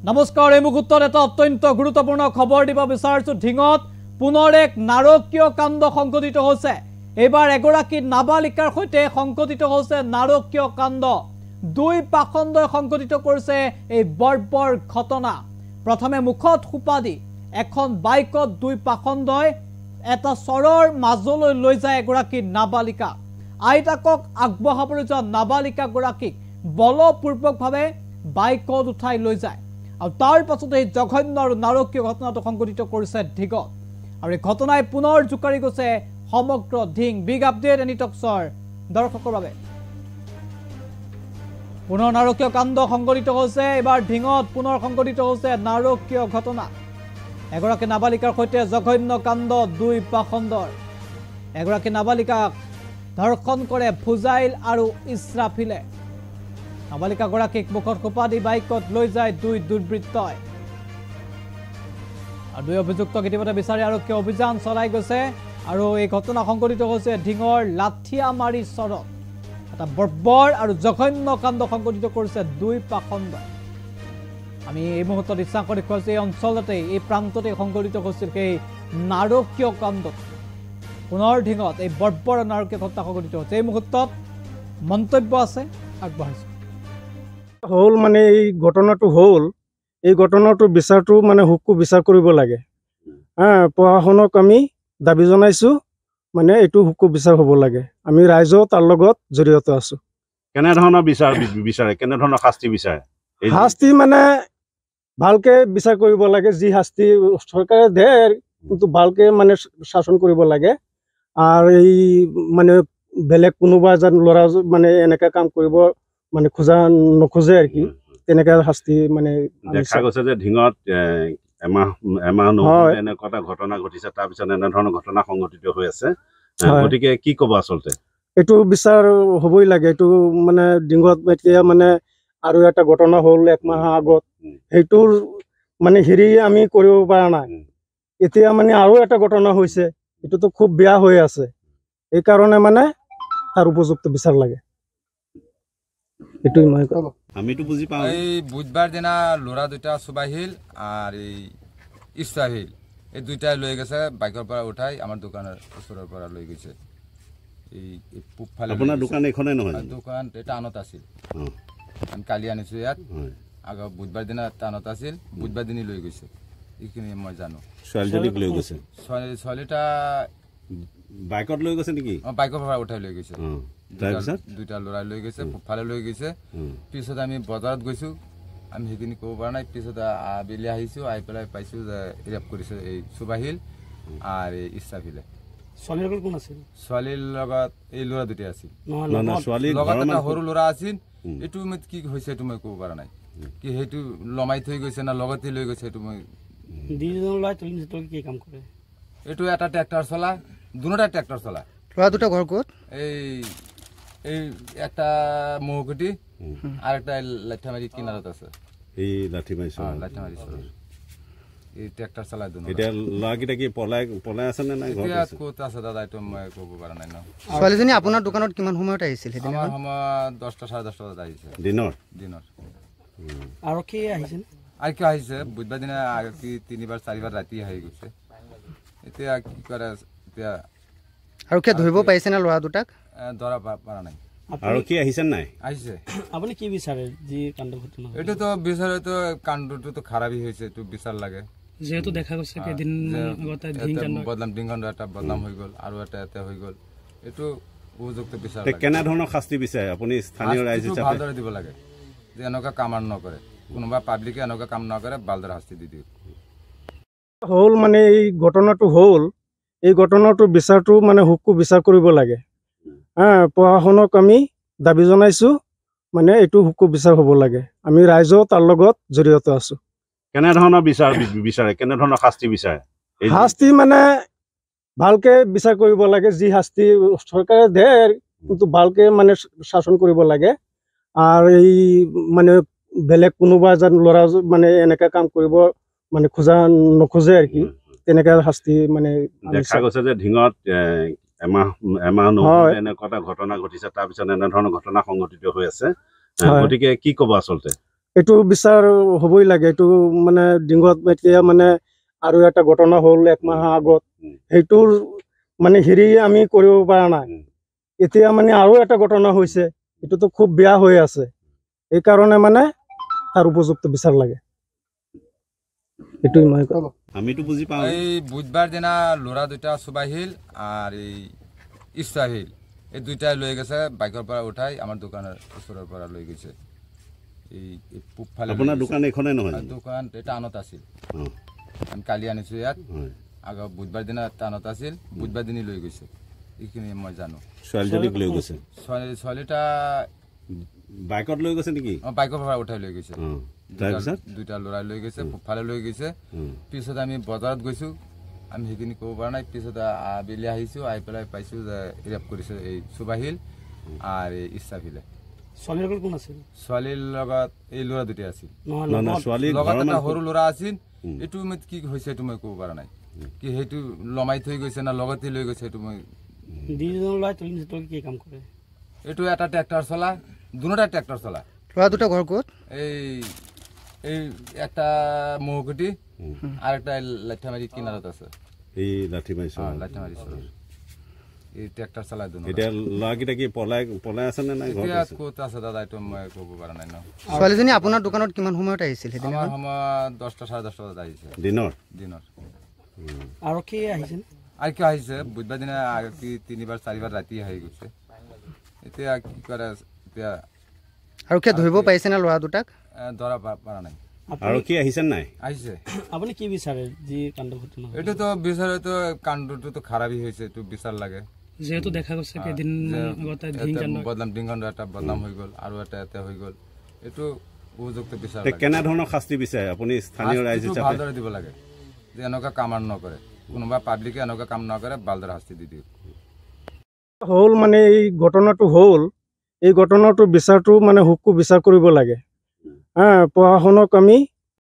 নমস্কাৰ এই মুহূৰ্তত এটা অত্যন্ত গুৰুত্বপূৰ্ণ খবৰ দিব বিচাৰিছো ঢিঙত পুনৰ এক নাৰকীয় কাণ্ড সংঘটিত হৈছে এবাৰ এগৰাকী নাবালিকাৰ সৈতে সংঘটিত হৈছে নাৰকীয় কাণ্ড দুই পাখণ্ডই সংঘটিত কৰিছে এই বৰ্বৰ ঘটনা প্ৰথমে মুখত খুপাদি এখন বাইকত দুই পাখণ্ডই এটা চৰৰ মাজলৈ লৈ যায় এগৰাকী নাবালিকা আইতাকক আগবঢ়াবলৈ যোৱা নাবালিকা গৰাকীক বলপূৰ্বকভাৱে বাইকত উঠাই লৈ যায় আৰু তাৰ পাছতে জঘন্য আৰু নাৰকীয় ঘটনাটো সংঘটিত কৰিছে ঢিঙত আৰু এই ঘটনাই পুনৰ জুকাৰি গৈছে সমগ্ৰ ঢিং বিগ আপডেট এনি টক্সৰ দৰ্শকৰ বাবে পুনৰ নাৰকীয় কাণ্ড সংঘটিত হৈছে এবাৰ ঢিঙত পুনৰ সংঘটিত হৈছে নাৰকীয় ঘটনা এগৰাকী নাবালিকাৰ সৈতে জঘন্য কাণ্ড দুই পাখণ্ডৰ এগৰাকী নাবালিকাক ধৰ্ষণ কৰে ফুজাইল আৰু ইছৰাফিলে নাবালিকা গৰাকীক মুখত খোপা দি বাইকত লৈ যায় দুই দুৰ্বৃত্তই আৰু দুই অভিযুক্তক ইতিমধ্যে বিচাৰি আৰক্ষীয়ে অভিযান চলাই গৈছে আৰু এই ঘটনা সংঘটিত হৈছে ঢিঙৰ লাঠিয়ামাৰী চৰত এটা বৰ্বৰ আৰু জঘন্য কাণ্ড সংঘটিত কৰিছে দুই পাখণ্ডই আমি এই মুহূৰ্তত ইচ্ছা কৰি কৈছো এই অঞ্চলতে এই প্ৰান্ততে সংঘটিত হৈছিল এই নাৰকীয় কাণ্ড পুনৰ ঢিঙত এই বৰ্বৰ নাৰকীয় ঘটনা সংঘটিত হৈছে এই মুহূৰ্তত মন্তব্য আছে আগবঢ়াইছো হল মানে এই ঘটনাটো হল এই ঘটনাটো বিচাৰটো মানে হুকু বিচাৰ কৰিব লাগে প্ৰশাসনক আমি দাবী জনাইছো মানে এইটো হুকু বিচাৰ হ'ব লাগে আমি ৰাইজও তাৰ লগত জড়িত আছো কেনে ধৰণৰ বিচাৰে কেনে ধৰণৰ শাস্তি বিচাৰে শাস্তি মানে ভালকে বিচাৰ কৰিব লাগে যি শাস্তি চৰকাৰে দিয়ে কিন্তু ভালকে মানে শাসন কৰিব লাগে আৰু এই মানে বেলেগ কোনোবা এজন ল'ৰা মানে এনেকা কাম কৰিব মানে নোখোজে আৰু কি তেনেকা শাস্তি মানে দেখা গৈছে যে ঢিঙত এমাহ এনেকুৱা এটা ঘটনা ঘটিছে তাৰপিছত এনেধৰণৰ ঘটনা সংঘটিত হৈ আছে গতিকে কি ক'ব আচলতে এইটো বিচাৰ হ'বই লাগে এইটো মানে ঢিঙত এতিয়া মানে আৰু এটা ঘটনা হ'ল এক মাহ আগত সেইটোৰ মানে হেৰি আমি কৰিব পৰা নাই এতিয়া মানে আৰু এটা ঘটনা হৈছে এইটোতো খুব বেয়া হৈ আছে এইকাৰণে মানে তাৰ উপযুক্ত বিচাৰ লাগে এইটোই মই ক'ব আমিতো বুজি পাওঁ এই বুধবাৰ দিনা ল'ৰা দুটা সুবাহিল আৰু ইছৰাহিল এই দুইটাই লৈ গৈছে বাইকৰ পৰা উঠাই আমাৰ দোকানৰ ওচৰৰ পৰা লৈ গৈছে এই পূবফালে আপোনাৰ দোকান এখনে নহয় দোকান এটা আনত আছিল আমি কালি আনিছোঁ ইয়াত আগৰ বুধবাৰ দিনা টানত আছিল বুধবাৰ দিনে লৈ গৈছে এইখিনি মই জানো ছোৱালীজনীক লৈ গৈছে ছোৱালীটা বাইকত লৈ গৈছে নেকি বাইকৰ পৰা উঠাই লৈ গৈছে তাৰপিছত দুইটা ল'ৰাই লৈ গৈছে পূবফালে লৈ গৈছে পিছত আমি বজাৰত গৈছোঁ আমি সেইখিনি ক'ব পৰা নাই পিছত আবেলি আহিছোঁ আহি পেলাই পাইছোঁ যে ৰেপ কৰিছে এই সুবাহিল আৰু এই ইছৰাফিলে ছোৱালীৰ লগত কোন আছিল ছোৱালীৰ লগত এই ল'ৰা দুটাই আছিল লগত এটা সৰু ল'ৰা আছিল এইটো কি হৈছে এইটো মই ক'ব পৰা নাই কি সেইটো লমাই থৈ গৈছে না লগতে লৈ গৈছে এইটো মই কি কাম কৰে এইটো এটা ট্ৰেক্টৰ চলা দুটা ট্ৰেক্টৰ চলা ল'ৰা দুটা ঘৰ ক'ত এই একটা মহকুটি আৰ একটা লাঠিমাৰি কিনাৰত আছে এই লাঠিমাৰি লাঠিমাৰি এই ট্ৰেক্টৰ চলাই দুনো এতিয়া ল'ৰাকেইটা কি পলাই আছে নে নাই ঘৰত ক'ত আছে দাদা এইটো মই ক'ব পৰা নাই ন ছোৱালীজনী আপোনাৰ দোকানত কিমান সময়ত আহিছিল আমাৰ সময় 10টা 10:30 বজাত আহিছে দিনৰ আৰু কি আহিছিল আৰু কি আহিছে বুধবাৰ দিনা কি 3বাৰ 4বাৰ ৰাতি আহি গৈছে এতিয়া কি কৰে এতিয়া আৰু কি ধৰিব পাৰিছে না ল'ৰা দুটাক ধৰা পৰা নাই আৰু কি আহিছে নাই আহিছে আপুনি কি বিচাৰে যি কাণ্ড ঘটনা এইটো তো বিচাৰে তো কাণ্ডটো তো খাৰাপই হৈছে এইটো বিচাৰ লাগে যেহেতু দেখা গৈছে কেদিন আগতে ঢিংকাণ্ড এটা বদনাম হৈ গ'ল আৰু এটা হৈ গ'ল এইটো উপযুক্ত বিচাৰ কেনে ধৰণৰ শাস্তি বিচাৰে আপুনি স্থানীয় ৰাইজ হিচাপে ভালদৰে দিব লাগে যে এনেকুৱা কাম আৰু নকৰে কোনোবা পাব্লিকে এনেকুৱা কাম নকৰে ভালদৰে শাস্তি দি দিওঁ হ'ল মানে এই ঘটনাটো হ'ল এই ঘটনাটো বিচাৰটো মানে হুকু বিচাৰ কৰিব লাগে প্ৰশাসনক আমি দাবী জনাইছো মানে এইটো হুকু বিচাৰ হ'ব লাগে আমি ৰাইজও তাৰ লগত জড়িত আছো কেনে ধৰণৰ বিচাৰে কেনে ধৰণৰ শাস্তি বিচাৰে শাস্তি মানে ভালকে বিচাৰ কৰিব লাগে যি শাস্তি চৰকাৰে দিয়ে কিন্তু ভালকে মানে শাসন কৰিব লাগে আৰু এই মানে বেলেগ কোনোবা এজন ল'ৰা মানে এনেকা কাম কৰিব মানে নোখোজে আৰু কি তেনেকা শাস্তি মানে দেখা গৈছে যে ঢিঙত এমাহ এনেকুৱা এটা ঘটনা ঘটিছে তাৰপিছত এনেধৰণৰ ঘটনা সংঘটিত হৈ আছে গতিকে কি ক'ব আচলতে এইটো বিচাৰ হ'বই লাগে। এইটো মানে ডিঙত এতিয়া মানে আৰু এটা ঘটনা হ'ল 1 মাহ আগত, সেইটোৰ মানে হেৰি আমি কৰিব পৰা নাই। এতিয়া মানে আৰু এটা ঘটনা হৈছে, এইটোতো খুব বেয়া হৈ আছে। এইকাৰণে মানে তাৰ উপযুক্ত বিচাৰ লাগে, এইটোই মই কওঁ। আমিতো বুজি পাওঁ। এই বুধবাৰ দিনা ল'ৰা দুটা চুবাহিল আৰ এই ইছাহিল, এই দুইটাই লৈ গৈছে বাইকৰ পৰা উঠাই আমাৰ দোকানৰ ওচৰৰ পৰা লৈ গৈছে। এই পূবফালে আপোনাৰ দোকান এখনে নহয়? দোকান এটা আনত আছিল, আমি কালি আনিছোঁ ইয়াত। আগৰ বুধবাৰ দিনা টানত আছিল, বুধবাৰ দিনই লৈ গৈছে, এইখিনি মই জানো। ছোৱালীজনীক লৈ গৈছে? ছোৱালীটা বাইকত লৈ গৈছে নেকি? বাইকৰ পৰা উঠাই লৈ গৈছে। তাৰপিছত দুইটা ল'ৰাই লৈ গৈছে, পূবফালে লৈ গৈছে। পিছত আমি বজাৰত গৈছোঁ, আমি সেইখিনি ক'ব পৰা নাই। পিছত আবেলি আহিছোঁ, আহি পেলাই পাইছোঁ যে ৰেপ কৰিছে এই চুবাহিল আৰু এই ইছাফিলে। ছোৱালীৰ লগত কোন আছিল? ছোৱালীৰ লগত এই ল'ৰা দুটাই আছিল, লগত এটা সৰু ল'ৰা আছিল। এইটো কি হৈছে এইটো মই ক'ব পৰা নাই, কি সেইটো লমাই থৈ গৈছে না লগতে লৈ গৈছে এইটো মই। কি কাম কৰে? এইটো এটা ট্ৰেক্টৰ চলা, দুটা ট্ৰেক্টৰ চলা। ল'ৰা দুটা ঘৰ ক'ত? এই একটা মহকুটি আর একটা লাঠিমারি কিনারত আছে। এই লাঠিমারি লাঠিমারি এই ট্রেক্টর চালায় দুনো। এতিয়া ল'ৰাকেইটা কি পলাই আছে নে নাই? এতিয়া ক'ত আছে দাদা এইটো মই ক'ব পৰা নাই ন। ছোৱালীজনী আপোনাৰ দোকানত কিমান সময়ত আহিছিল? আমাৰ সময়ত 10টা 10:30 বজাত আহিছে দিনৰ। আৰু কি আহিছিল? আৰ কি আহিছে বুধবাৰ দিনে কি 3বাৰ 4বাৰ ৰাতি আহি গৈছে। এতিয়া কি কৰে এতিয়া আৰু কি ধৰিব পাৰিছে না ল'ৰা দুটাক? ধৰা পৰা নাই। আৰু কি আহিছে নাই? আহিছে। আপুনি কি বিচাৰে যি কাণ্ড ঘটনা? এটা তো বিচাৰে তো কাণ্ডটো তো খারাপই হয়েছে, একটু বিচার লাগে। যেহেতু দেখা গৈছে কেদিন বদনাম ডিংখন এটা বদনাম হৈ গ'ল আৰু এটা এটা হৈ গ'ল, এইটো উপযুক্ত বিচাৰ লাগে। কেনে ধৰণৰ শাস্তি বিচাৰে আপুনি স্থানীয় ৰাইজ হিচাপে? ভালদৰে দিব লাগে, যে এনেকুৱা কাম আৰু নকৰে, কোনোবা পাব্লিকে এনেকুৱা কাম নকৰে, ভালদৰে শাস্তি দি দিওঁ। হ'ল মানে এই ঘটনাটো হ'ল, এই ঘটনাটোৰ বিচাৰটো মানে হুকু বিচাৰ কৰিব লাগে। প্ৰশাসনক আমি